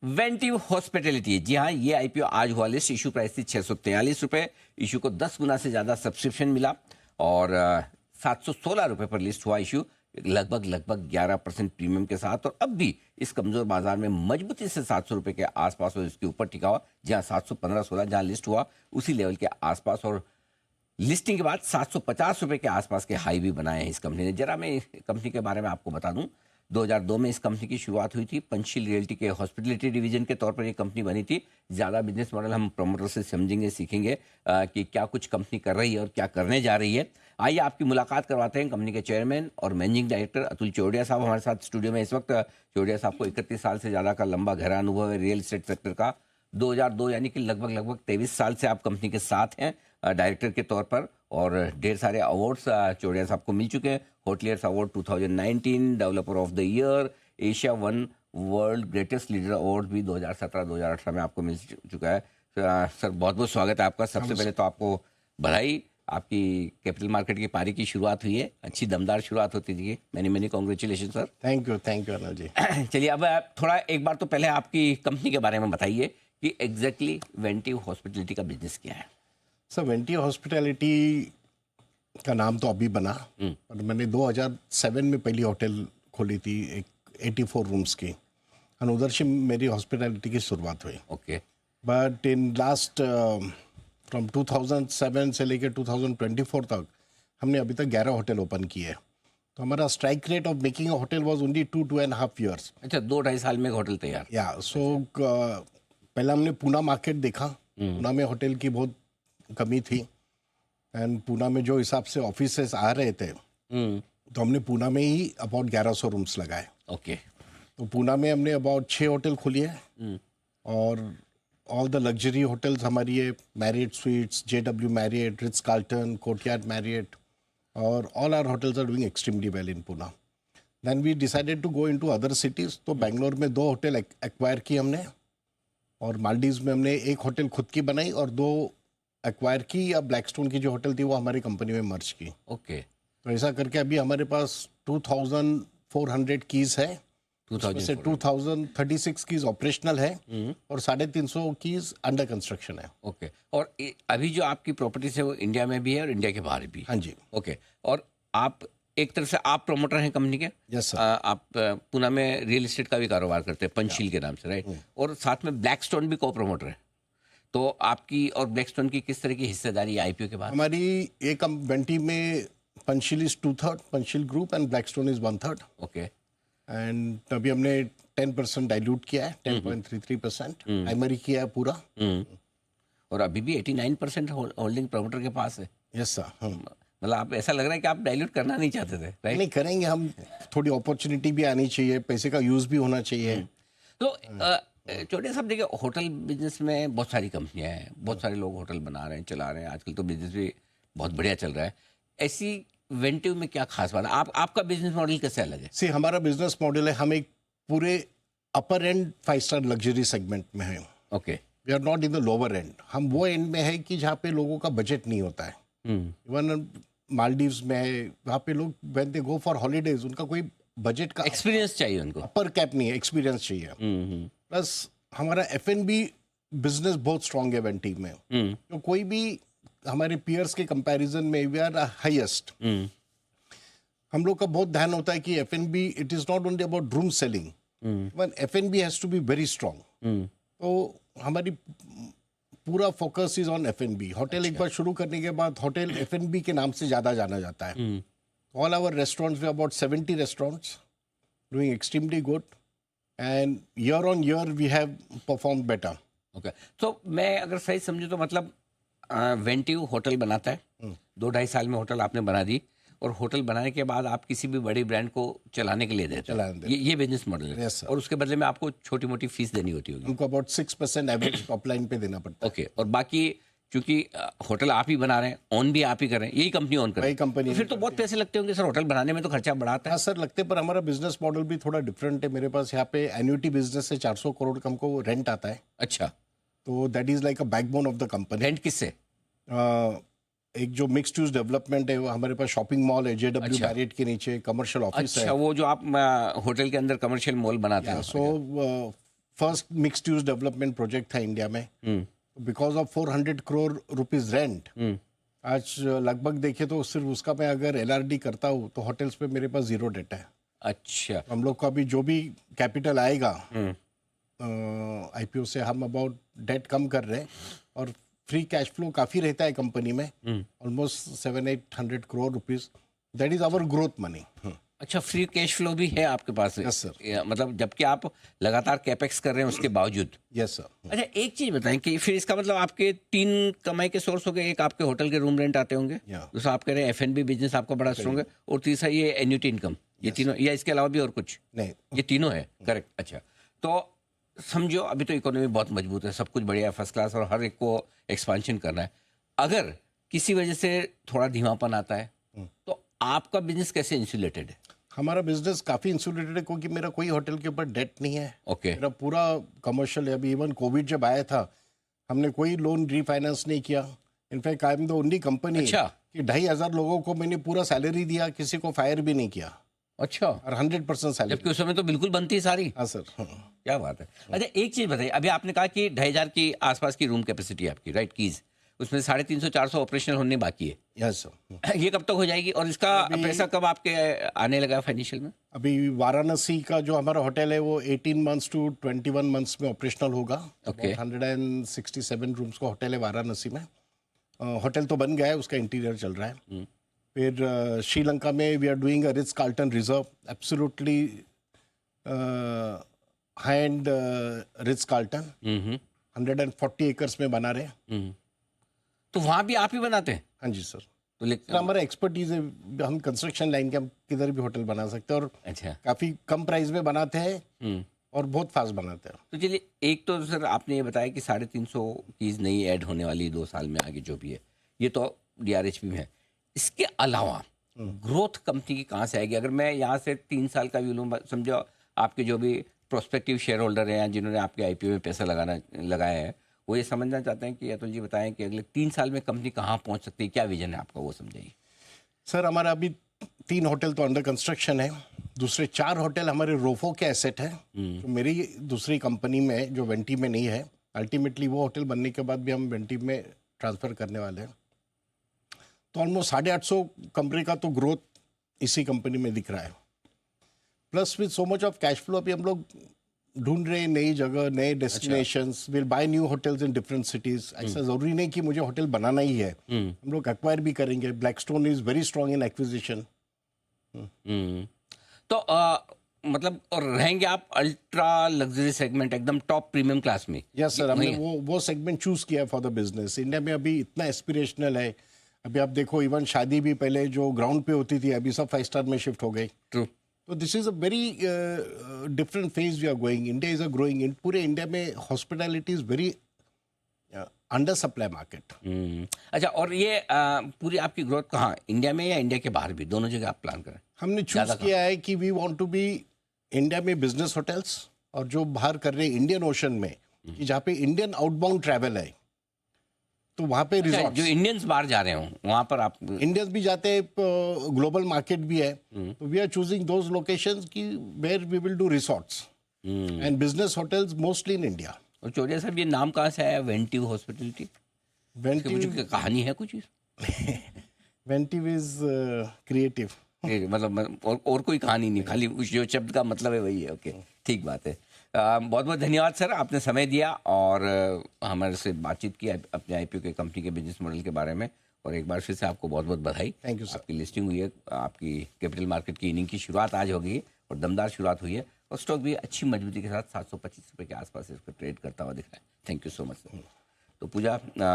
वेंटिव hospitality, जी हाँ, ये IPO आज हुआ लिस्ट। इशू प्राइस थी 643 रुपए। इशू को 10 गुना से ज्यादा सब्सक्रिप्शन मिला और 716 रुपए पर लिस्ट हुआ इशू, लगभग 11% प्रीमियम के साथ। और अब भी इस कमजोर बाजार में मजबूती से 700 रुपए के आसपास और इसके ऊपर टिका हुआ, जहां 715-16 जहां लिस्ट हुआ उसी लेवल के आसपास। और लिस्टिंग के बाद 750 रुपए के आसपास के हाई भी बनाए हैं इस कंपनी ने। जरा मैं कंपनी के बारे में आपको बता दूं, 2002 में इस कंपनी की शुरुआत हुई थी। पंचशील रियल्टी के हॉस्पिटलिटी डिवीजन के तौर पर ये कंपनी बनी थी। ज़्यादा बिजनेस मॉडल हम प्रमोटर से समझेंगे, सीखेंगे कि क्या कुछ कंपनी कर रही है और क्या करने जा रही है। आइए आपकी मुलाकात करवाते हैं कंपनी के चेयरमैन और मैनेजिंग डायरेक्टर अतुल चौड़िया साहब हमारे साथ स्टूडियो में इस वक्त। चौड़िया साहब को 31 साल से ज़्यादा का लंबा गहरा अनुभव है रियल एस्टेट सेक्टर का। 2002 यानी कि लगभग 23 साल से आप कंपनी के साथ हैं डायरेक्टर के तौर पर, और ढेर सारे अवार्ड्स चौड़िया साहब को मिल चुके हैं। Hoteliers award 2019, developer of the year, Asia one world greatest leader award भी 2017-2018 में आपको मिल चुका है। सर बहुत बहुत स्वागत है आपका। सबसे पहले तो आपको बधाई, आपकी कैपिटल मार्केट की पारी की शुरुआत हुई है, अच्छी दमदार शुरुआत होती थी। Many congratulation sir. Thank you Anil ji. चलिए अब थोड़ा एक बार तो पहले आपकी कंपनी के बारे में बताइए कि एग्जैक्टली वेंटिव हॉस्पिटलिटी का बिजनेस क्या है। सर वेंटिव हॉस्पिटैलिटी का नाम तो अभी बना, और मैंने 2007 में पहली होटल खोली थी, एक 84 रूम्स की, और उधर से मेरी हॉस्पिटैलिटी की शुरुआत हुई। Okay. But in last from 2007 से लेकर 2024 तक हमने अभी तक 11 होटल ओपन किए। तो हमारा strike rate of making a hotel was only 2.5 years। अच्छा, 2-2.5 साल में एक होटल तैयार। या सो पहले हमने पूना मार्केट देखा। पूना में होटल की बहुत कमी थी, एंड पूना में जो हिसाब से ऑफिसेस आ रहे थे तो हमने पूना में ही अबाउट 1100 रूम्स लगाए। ओके। तो पूना में हमने अबाउट 6 होटल खोली है, और ऑल द लग्जरी होटल्स हमारी है, Marriott suites, JW Marriott, Ritz Carlton, courtyard Marriott, और all our hotels are doing extremely well in Poona. Then we decided to go into other cities. तो बेंगलोर में 2 होटल एक्वायर की हमने, और मालदीव्स में हमने एक होटल खुद की बनाई और 2 एक्वायर की, या ब्लैकस्टोन की जो होटल थी वो हमारी कंपनी में मर्ज की। ओके। तो ऐसा करके अभी हमारे पास 2400 कीज है, उसमें से 2036 कीज ऑपरेशनल है, और 350 कीज अंडर कंस्ट्रक्शन है। ओके। और अभी जो आपकी प्रॉपर्टीज है वो इंडिया में भी है और इंडिया के बाहर भी। हाँ जी। ओके। और आप एक तरह से आप प्रमोटर हैं कंपनी के। Yes sir. आप पुणे में रियल एस्टेट का भी कारोबार करते हैं पंचशील के नाम से, राइट। और साथ में ब्लैकस्टोन भी को प्रमोटर है। तो आपकी और ब्लैकस्टोन की किस तरह की हिस्सेदारी आईपीओ के बाद? हमारी एक वेंटी में Panchsheel is 2/3, Panchsheel group, and Blackstone is 1/3। Okay. And अभी हमने 10% डाइल्यूट किया है, 10.33% प्राइमरी किया है पूरा। और अभी भी 89% होल्डिंग प्रमोटर के पास है। Yes sir. मतलब आप, ऐसा लग रहा है कि आप डाइल्यूट करना नहीं चाहते थे, राइट? नहीं करेंगे हम, थोड़ी अपॉर्चुनिटी भी आनी चाहिए, पैसे का यूज भी होना चाहिए। तो चौड़िया साहब देखिए, होटल बिजनेस में बहुत सारी कंपनियां हैं, बहुत सारे लोग होटल बना रहे हैं, चला रहे हैं, आजकल तो बिजनेस भी बहुत बढ़िया चल रहा है। ऐसी वेंटिव में क्या खास बात है? आपका बिजनेस मॉडल कैसे अलग है? सी हमारा बिजनेस मॉडल है, हम एक पूरे upper end 5 star luxury segment में है। Okay. We are not in the lower end. हम वो एंड में है कि जहाँ पे लोगों का बजट नहीं होता है। इवन मालदीव्स में है, वहाँ पे लोग when they go for holidays, उनका कोई बजट का एक्सपीरियंस चाहिए उनको, अपर कैप नहीं है, एक्सपीरियंस चाहिए। प्लस हमारा F&B बिजनेस बहुत स्ट्रांग है वेंटी में। तो कोई भी हमारे पीयर्स के कंपैरिजन में वी आर हाईएस्ट। हम लोग का बहुत ध्यान होता है कि F&B it is not only about room selling, one F&B has to be very strong. तो हमारी पूरा focus is on F&B। Hotel एक बार शुरू करने के बाद होटल F&B के नाम से ज़्यादा जाना जाता है। All our restaurants, we about 70 restaurants doing extremely good, and year on year we have perform better. Okay. तो मैं अगर सही समझूं तो मतलब वेंटिव होटल बनाता है, 2-2.5 साल में होटल आपने बना दी, और होटल बनाने के बाद आप किसी भी बड़ी ब्रांड को चलाने के लिए देते हैं। ये बिजनेस मॉडल है। Yes, sir. और उसके बदले में आपको छोटी मोटी फीस देनी होती होगी। हमको अबाउट 6% एवरेज टॉप लाइन पे देना पड़ता है। ओके। और बाकी क्योंकि होटल आप ही बना रहे हैं, ऑन भी आप ही कर रहे हैं, यही कंपनी ऑन कर रही है, कंपनी तो फिर तो बहुत पैसे लगते होंगे सर, होटल बनाने में तो खर्चा बढ़ाता है। हाँ सर लगते, पर हमारा बिजनेस मॉडल भी थोड़ा डिफरेंट है। मेरे पास यहाँ पे एन्युटी बिजनेस से 400 करोड़ का हमको रेंट आता है। अच्छा। तो that is like a backbone of the company. Rent किससे? एक जो मिक्स्ड यूज डेवलपमेंट है, वो हमारे पास शॉपिंग मॉल है, JW मैरियट के नीचे कमर्शियल ऑफिस है। अच्छा, वो जो आप होटल के अंदर कमर्शियल मॉल बनाते हैं। So first mixed use development project था इंडिया में. Because of 400 crore rupees rent, आज लगभग देखे तो सिर्फ उसका मैं अगर LRD करता हूँ तो होटल्स पे मेरे पास 0 डेट है. अच्छा. हम लोग का अभी जो भी कैपिटल आएगा IPO से, हम अबाउट डेट कम कर रहे हैं और फ्री कैश फ्लो काफ़ी रहता है कंपनी में, almost 700-800 crore rupees. That is our growth money. अच्छा, फ्री कैश फ्लो भी है आपके पास? Yes sir. मतलब जबकि आप लगातार कैपेक्स कर रहे हैं उसके बावजूद. Yes sir. अच्छा, एक चीज बताएं कि फिर इसका मतलब आपके 3 कमाई के सोर्स हो गए. एक आपके होटल के रूम रेंट आते होंगे, Yeah. दूसरा आप कह रहे हैं F&B बिजनेस आपका बड़ा स्ट्रॉन्ग है, और तीसरा ये एन्युटी इनकम. ये तीनों, या इसके अलावा भी और कुछ? नहीं, ये तीनों है. करेक्ट. अच्छा, तो समझो अभी तो इकोनॉमी बहुत मजबूत है, सब कुछ बढ़िया है, फर्स्ट क्लास, और हर एक को एक्सपांशन करना है. अगर किसी वजह से थोड़ा धीमापन आता है तो आपका बिजनेस कैसे इंसुलेटेड है? हमारा बिजनेस काफ़ी इंसुलेटेड है क्योंकि मेरा कोई होटल के ऊपर डेट नहीं है. ओके. मेरा पूरा कमर्शियल है. अभी इवन कोविड जब आया था हमने कोई लोन रीफाइनेंस नहीं किया. In fact I am the only company अच्छा. कि 2,500 लोगों को मैंने पूरा सैलरी दिया, किसी को फायर भी नहीं किया, अच्छा. और 100% सैलरी. जबकि उस समय तो बिल्कुल बनती है सारी. हाँ सर. क्या बात है. अच्छा, एक चीज बताइए, अभी आपने कहा कि 2,500 की आसपास की रूम कैपेसिटी है आपकी, राइट, कीज, उसमें 350-400 ऑपरेशनल होने बाकी है. Yes sir. ये कब तक हो जाएगी, और इसका पैसा कब आपके आने लगा फाइनेंशियल में? अभी वाराणसी का जो हमारा होटल है वो 18 मंथ्स टू 21 मंथ्स में ऑपरेशनल होगा. Okay. 167 रूम्स का होटल है वाराणसी में. होटल तो बन गया है, उसका इंटीरियर चल रहा है. फिर श्रीलंका में we are doing a Ritz Carlton reserve, absolutely high and Ritz Carlton, 140 acres में बना रहे. तो वहां भी आप ही बनाते हैं? हाँ जी सर. तो सर हमारा एक्सपर्टीज है, हम कंस्ट्रक्शन लाइन के, हम किधर भी होटल बना सकते हैं, और अच्छा. काफी कम प्राइस में बनाते हैं और बहुत फास्ट बनाते हैं. तो चलिए, एक तो सर आपने ये बताया कि 350 कीज नई ऐड होने वाली 2 साल में, आगे जो भी है ये तो DRHP में है. इसके अलावा ग्रोथ कंपनी की कहाँ से आएगी? अगर मैं यहाँ से 3 साल का व्यू लूँ, समझो आपके जो भी प्रोस्पेक्टिव शेयर होल्डर हैं, जिन्होंने आपके IPO में पैसा लगाया है, वो ये समझना चाहते हैं कि अतुल जी बताएं कि अगले 3 साल में कंपनी कहाँ पहुँच सकती है, क्या विजन है आपका, वो समझाइए. सर हमारा अभी 3 होटल तो अंडर कंस्ट्रक्शन है. दूसरे 4 होटल हमारे रोफो के एसेट है, जो मेरी दूसरी कंपनी में, जो वेंटी में नहीं है. अल्टीमेटली वो होटल बनने के बाद भी हम वेंटी में ट्रांसफर करने वाले हैं. तो ऑलमोस्ट 850 कमरे का तो ग्रोथ इसी कंपनी में दिख रहा है. Plus with so much of cash flow अभी हम लोग ढूंढ रहे हैं नई जगह, नए destinations. Will buy new hotels in different cities. ऐसा जरूरी नहीं कि मुझे होटल बनाना ही है, हम लोग एक्वायर भी करेंगे. Blackstone is very strong in acquisition. तो मतलब, और रहेंगे आप अल्ट्रा लग्जरी सेगमेंट, एकदम टॉप प्रीमियम क्लास में? यस सर, हमने वो सेगमेंट चूज किया है फॉर द बिजनेस. इंडिया में अभी इतना एस्पिरेशनल है. अभी आप देखो, इवन शादी भी पहले जो ग्राउंड पे होती थी, अभी सब 5 स्टार में शिफ्ट हो गई. ट्रू. तो this is a very different phase we are going. India is a growing. In पूरे इंडिया में hospitality is very under supply market. अच्छा, और ये पूरी आपकी ग्रोथ कहाँ, इंडिया में या इंडिया के बाहर भी, दोनों जगह आप प्लान करें? हमने चूज किया है कि we want to be India में बिजनेस होटल्स, और जो बाहर कर रहे हैं इंडियन ओशन में, कि जहाँ पे इंडियन आउटबाउंड ट्रैवल है, तो वहाँ पे रिजॉर्ट, जो इंडियंस बाहर जा रहे हो वहाँ पर आप. इंडियंस भी जाते हैं, ग्लोबल मार्केट भी है. तो we are choosing those locations की where we will do resorts and business hotels mostly in India. और चौधरी साहब, ये नाम कहाँ से आया, वेंटिव हॉस्पिटैलिटी? वेंटिव कहानी है कुछ? वेंटिव इज क्रिएटिव. मतलब और कोई कहानी नहीं, खाली उस जो शब्द का मतलब है वही है. ओके, ठीक बात है. बहुत बहुत धन्यवाद सर, आपने समय दिया और हमारे से बातचीत की अपने IPO के कंपनी के बिजनेस मॉडल के बारे में. और एक बार फिर से आपको बहुत बहुत बधाई. Thank you sir. आपकी लिस्टिंग हुई है, आपकी कैपिटल मार्केट की इनिंग की शुरुआत आज हो गई और दमदार शुरुआत हुई है, और स्टॉक भी अच्छी मजबूती के साथ 725 रुपये के आसपास इस पर ट्रेड करता हुआ दिख रहा है. Thank you so much sir. तो पूजा